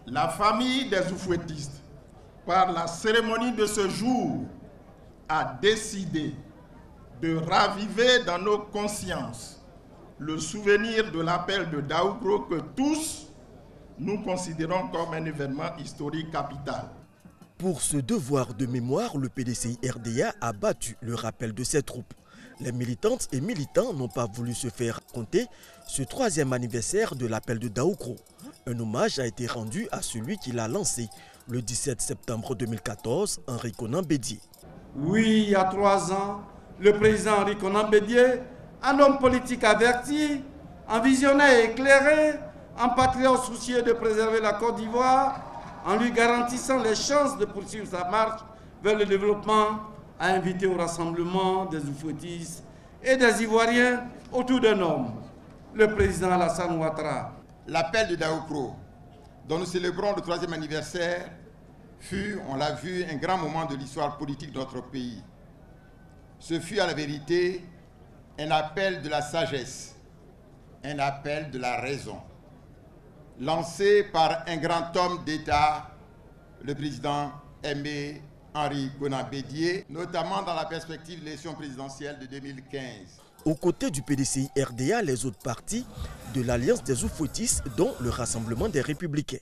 La famille des oufouettistes, par la cérémonie de ce jour, a décidé de raviver dans nos consciences le souvenir de l'appel de Daoukro que tous nous considérons comme un événement historique capital. Pour ce devoir de mémoire, le PDCI RDA a battu le rappel de ses troupes. Les militantes et militants n'ont pas voulu se faire raconter ce 3e anniversaire de l'appel de Daoukro. Un hommage a été rendu à celui qui l'a lancé le 17 septembre 2014, Henri Konan Bédié. Oui, il y a 3 ans, le président Henri Konan Bédié, un homme politique averti, un visionnaire éclairé, un patriote soucieux de préserver la Côte d'Ivoire, en lui garantissant les chances de poursuivre sa marche vers le développement, a invité au rassemblement des oufouettistes et des Ivoiriens autour d'un homme, le président Alassane Ouattara. L'appel de Daoukro, dont nous célébrons le 3e anniversaire, fut, on l'a vu, un grand moment de l'histoire politique de notre pays. Ce fut à la vérité un appel de la sagesse, un appel de la raison, lancé par un grand homme d'État, le président Aimé Henri Konan Bédié, notamment dans la perspective de l'élection présidentielle de 2015. Aux côtés du PDCI RDA, les autres partis de l'Alliance des oufouettistes, dont le Rassemblement des Républicains.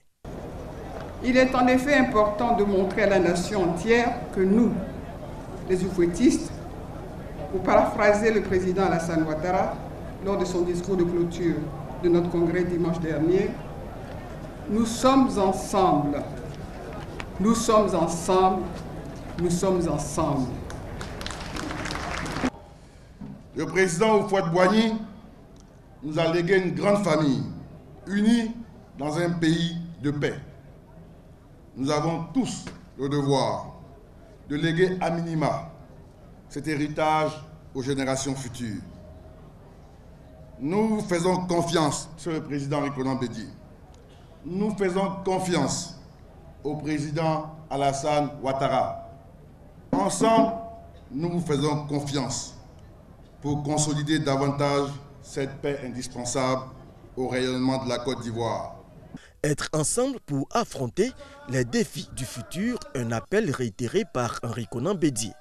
Il est en effet important de montrer à la nation entière que nous, les oufouettistes, pour paraphraser le président Alassane Ouattara lors de son discours de clôture de notre congrès dimanche dernier, nous sommes ensemble. Nous sommes ensemble. Nous sommes ensemble. Le président Houphouët-Boigny nous a légué une grande famille, unie dans un pays de paix. Nous avons tous le devoir de léguer à minima cet héritage aux générations futures. Nous faisons confiance sur le président Henri Konan Bédié. Nous faisons confiance au président Alassane Ouattara. Ensemble, nous vous faisons confiance pour consolider davantage cette paix indispensable au rayonnement de la Côte d'Ivoire. Être ensemble pour affronter les défis du futur, un appel réitéré par Henri Konan Bédié.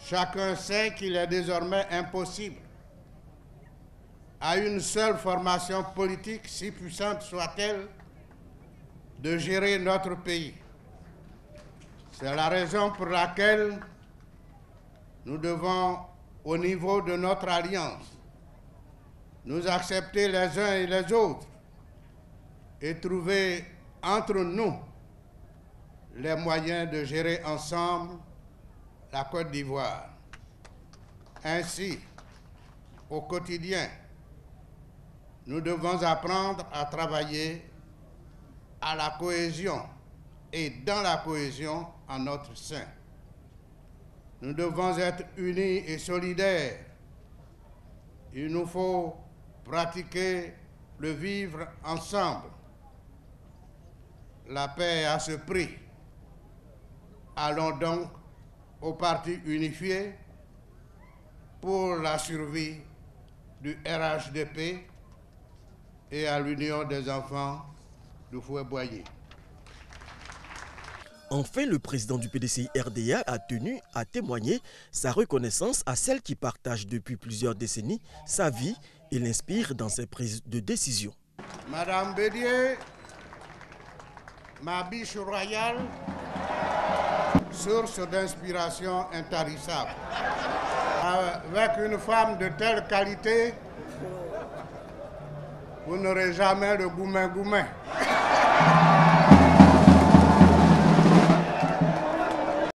Chacun sait qu'il est désormais impossible à une seule formation politique, si puissante soit-elle, de gérer notre pays. C'est la raison pour laquelle nous devons, au niveau de notre alliance, nous accepter les uns et les autres et trouver entre nous les moyens de gérer ensemble la Côte d'Ivoire. Ainsi, au quotidien, nous devons apprendre à travailler à la cohésion et dans la cohésion en notre sein. Nous devons être unis et solidaires. Il nous faut pratiquer le vivre ensemble. La paix a ce prix. Allons donc au parti unifié pour la survie du RHDP et à l'Union des enfants d'Houphouët-Boigny. Enfin, le président du PDCI RDA a tenu à témoigner sa reconnaissance à celle qui partage depuis plusieurs décennies sa vie et l'inspire dans ses prises de décision. Madame Bédié, ma biche royale, source d'inspiration intarissable. Avec une femme de telle qualité, vous n'aurez jamais le goumen-goumen.